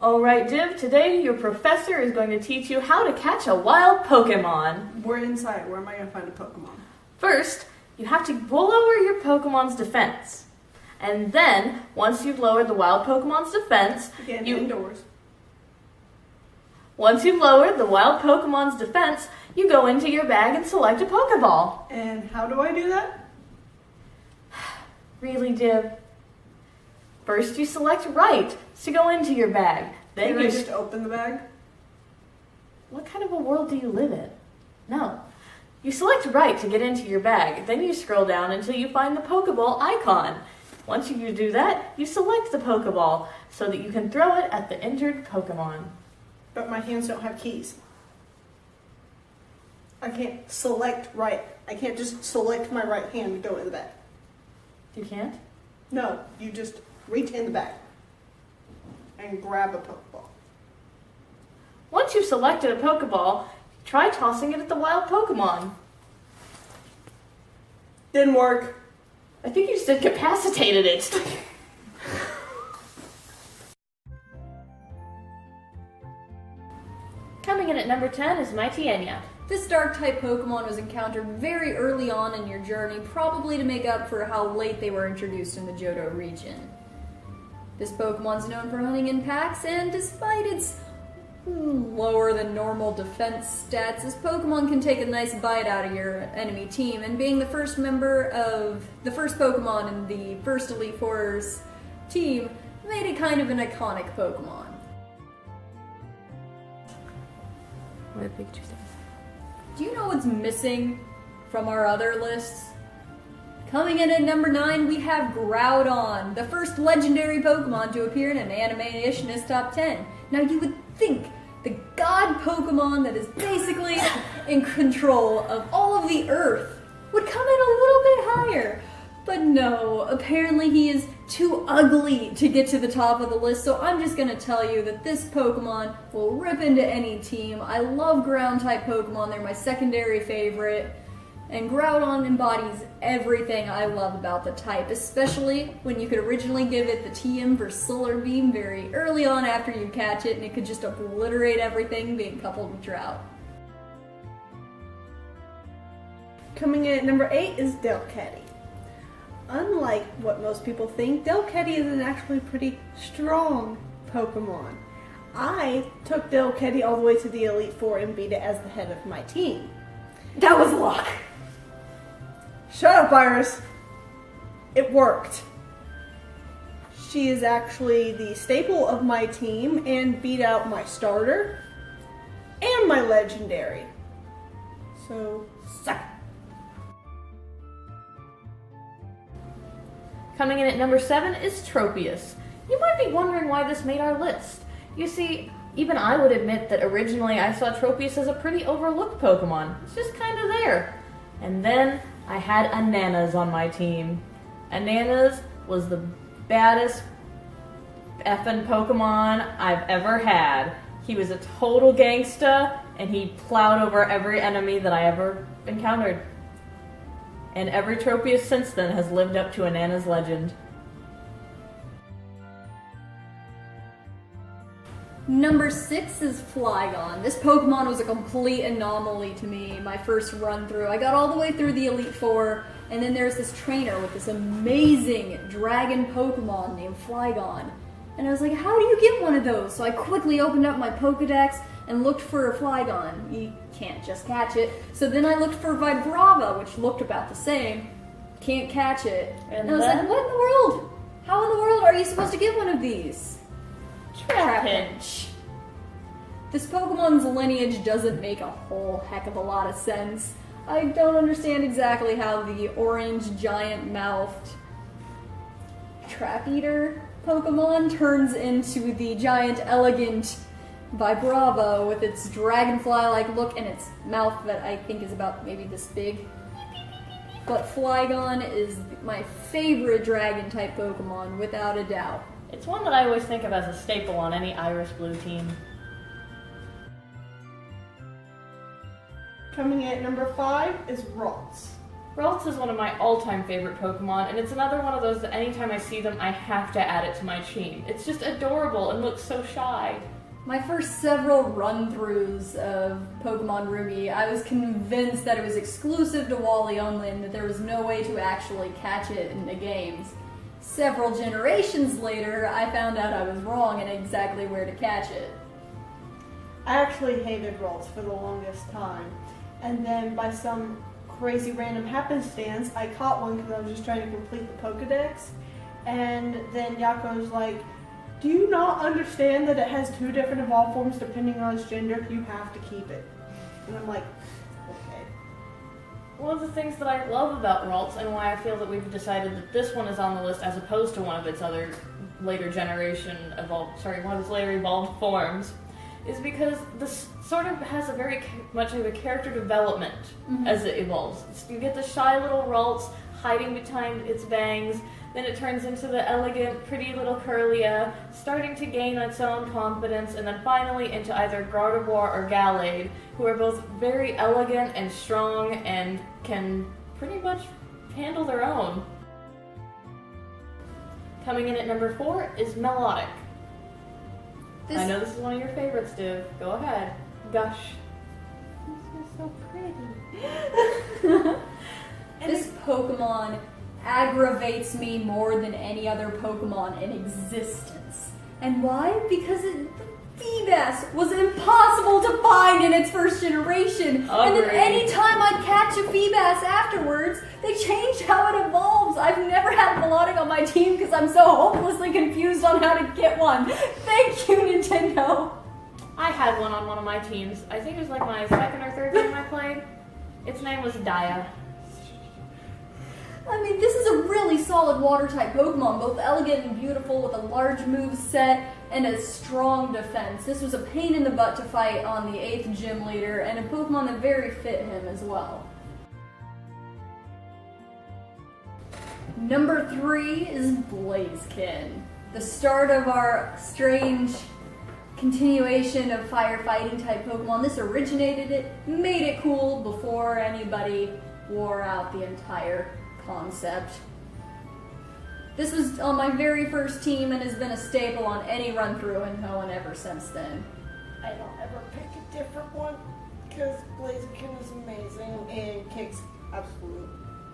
Alright, Div, today your professor is going to teach you how to catch a wild Pokemon. We're inside. Where am I going to find a Pokemon? First, you have to lower your Pokemon's defense. And then, once you've lowered the wild Pokemon's defense... Again, indoors. Once you've lowered the wild Pokemon's defense, you go into your bag and select a Pokeball. And how do I do that? Really, Div? First, you select right to go into your bag. Then Can I just open the bag? What kind of a world do you live in? No. You select right to get into your bag. Then you scroll down until you find the Pokeball icon. Once you do that, you select the Pokeball so that you can throw it at the injured Pokemon. But my hands don't have keys. I can't select right. I can't just select my right hand to go in the bag. You can't? No, you just reach in the bag and grab a Pokeball. Once you've selected a Pokeball, try tossing it at the wild Pokemon. Didn't work. I think you just incapacitated it. Coming in at number 10 is Mighty Enya. This Dark-type Pokemon was encountered very early on in your journey, probably to make up for how late they were introduced in the Johto region. This Pokemon's known for hunting in packs, and despite its lower than normal defense stats, this Pokemon can take a nice bite out of your enemy team, and being the first Pokemon in the first Elite Four's team made it kind of an iconic Pokemon. What did Pikachu say? Do you know what's missing from our other lists? Coming in at number 9, we have Groudon, the first legendary Pokemon to appear in an Animeishness top 10. Now you would think the god Pokemon that is basically in control of all of the Earth would come in a little bit higher. But no, apparently he is too ugly to get to the top of the list, so I'm just gonna tell you that this Pokemon will rip into any team. I love ground-type Pokemon, they're my secondary favorite. And Groudon embodies everything I love about the type, especially when you could originally give it the TM for Solar Beam very early on after you catch it, and it could just obliterate everything being coupled with Drought. Coming in at number 8 is Delcatty. Unlike what most people think, Delcatty is an actually pretty strong Pokemon. I took Delcatty all the way to the Elite Four and beat it as the head of my team. That was luck! Shut up, Iris! It worked. She is actually the staple of my team and beat out my starter and my legendary. So, suck it. Coming in at number 7 is Tropius. You might be wondering why this made our list. You see, even I would admit that originally I saw Tropius as a pretty overlooked Pokemon. It's just kind of there. And then I had Ananas on my team. Ananas was the baddest effing Pokemon I've ever had. He was a total gangsta, and he plowed over every enemy that I ever encountered. And every Tropius since then has lived up to Anana's legend. Number 6 is Flygon. This Pokemon was a complete anomaly to me, my first run through. I got all the way through the Elite Four, and then there's this trainer with this amazing dragon Pokemon named Flygon. And I was like, how do you get one of those? So I quickly opened up my Pokedex and looked for a Flygon. You can't just catch it. So then I looked for Vibrava, which looked about the same. Can't catch it. And I was like, what in the world? How in the world are you supposed to get one of these? Trapinch. This Pokemon's lineage doesn't make a whole heck of a lot of sense. I don't understand exactly how the orange giant-mouthed Trap Eater Pokemon turns into the giant elegant Vibrava with its dragonfly-like look and its mouth that I think is about maybe this big. But Flygon is my favorite dragon-type Pokemon, without a doubt. It's one that I always think of as a staple on any Aeris-Blue team. Coming in at number 5 is Ralts. Ralts is one of my all-time favorite Pokemon, and it's another one of those that anytime I see them, I have to add it to my team. It's just adorable and looks so shy. My first several run-throughs of Pokemon Ruby, I was convinced that it was exclusive to Wally only and that there was no way to actually catch it in the games. Several generations later, I found out I was wrong and exactly where to catch it. I actually hated Ralts for the longest time. And then by some crazy random happenstance, I caught one because I was just trying to complete the Pokedex. And then Yako's like, do you not understand that it has 2 different evolve forms depending on its gender? You have to keep it. And I'm like, okay. One of the things that I love about Ralts and why I feel that we've decided that this one is on the list as opposed to one of its other later one of its later evolved forms is because this sort of has a very much of a character development as it evolves. You get the shy little Ralts hiding behind its bangs, then it turns into the elegant, pretty little Curlia, starting to gain its own confidence, and then finally into either Gardevoir or Gallade, who are both very elegant and strong and can pretty much handle their own. Coming in at number 4 is Melodic. I know this is one of your favorites, Div. Go ahead. Gush. This is so pretty. This Pokemon aggravates me more than any other Pokemon in existence. And why? Because Feebas was impossible to find in its first generation. Agreed. And then any time I'd catch a Feebas afterwards, they changed how it evolves. I've never had Melodic on my team because I'm so hopelessly confused on how to get one. Thank you, Nintendo. I had one on one of my teams. I think it was like my 2nd or 3rd game I played. Its name was Dia. I mean, this is a really solid water-type Pokemon, both elegant and beautiful with a large move set and a strong defense. This was a pain in the butt to fight on the 8th gym leader and a Pokemon that very fit him as well. Number 3 is Blaziken. The start of our strange continuation of firefighting type Pokemon. This originated it, made it cool before anybody wore out the entire concept. This was on my very first team and has been a staple on any run-through in Hoenn ever since then. I don't ever pick a different one because Blaziken is amazing and kicks absolute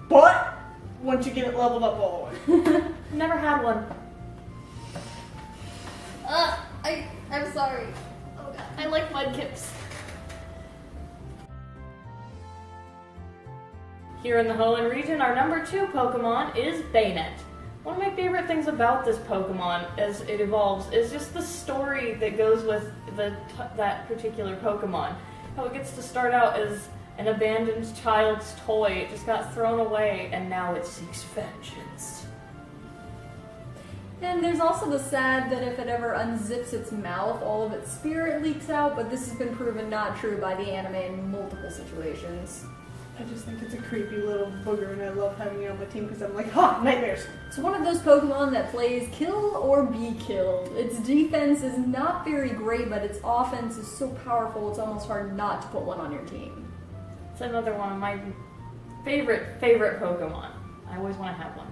butt once you get it leveled up all the way. Never had one. I'm sorry. Oh God, I like Mudkips. Here in the Hoenn region, our number 2 Pokemon is Bayonet. One of my favorite things about this Pokemon as it evolves is just the story that goes with that particular Pokemon. How it gets to start out as an abandoned child's toy. It just got thrown away and now it seeks vengeance. And there's also the sad that if it ever unzips its mouth, all of its spirit leaks out, but this has been proven not true by the anime in multiple situations. I just think it's a creepy little booger and I love having it on my team because I'm like, ha, nightmares. It's one of those Pokemon that plays kill or be killed. Its defense is not very great, but its offense is so powerful it's almost hard not to put one on your team. It's another one of my favorite Pokemon. I always want to have one.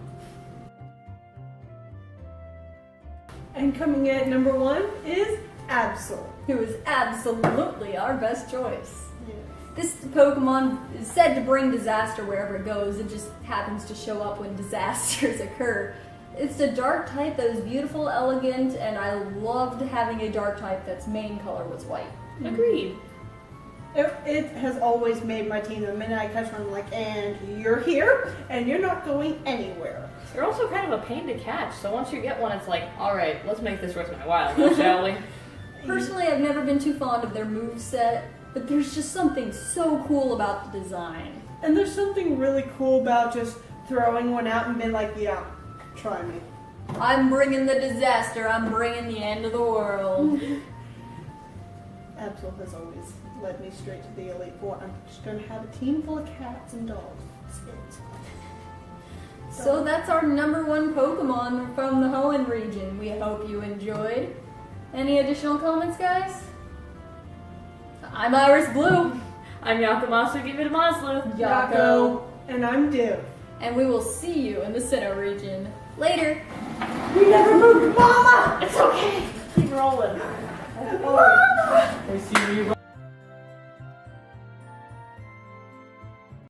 And coming in at number 1 is Absol. Who is absolutely our best choice. Yeah. This Pokemon is said to bring disaster wherever it goes. It just happens to show up when disasters occur. It's a dark type that is beautiful, elegant, and I loved having a dark type that's main color was white. Agreed. It has always made my team. The minute I catch one, I'm like, and you're here, and you're not going anywhere. They're also kind of a pain to catch, so once you get one, it's like, alright, let's make this worth my while, shall we? Personally, I've never been too fond of their moveset, but there's just something so cool about the design. And there's something really cool about just throwing one out and being like, yeah, try me. I'm bringing the disaster, I'm bringing the end of the world. Absol has always led me straight to the Elite Four. I'm just going to have a team full of cats and dogs. That's it. So that's our number 1 Pokemon from the Hoenn region. We hope you enjoyed. Any additional comments, guys? I'm Aeris-Blue. I'm Yakumasu, give it a Maslu. Yako. And I'm Div. And we will see you in the Sinnoh region. Later! We never moved, Mama! It's okay. Keep rolling. Mama! I see you.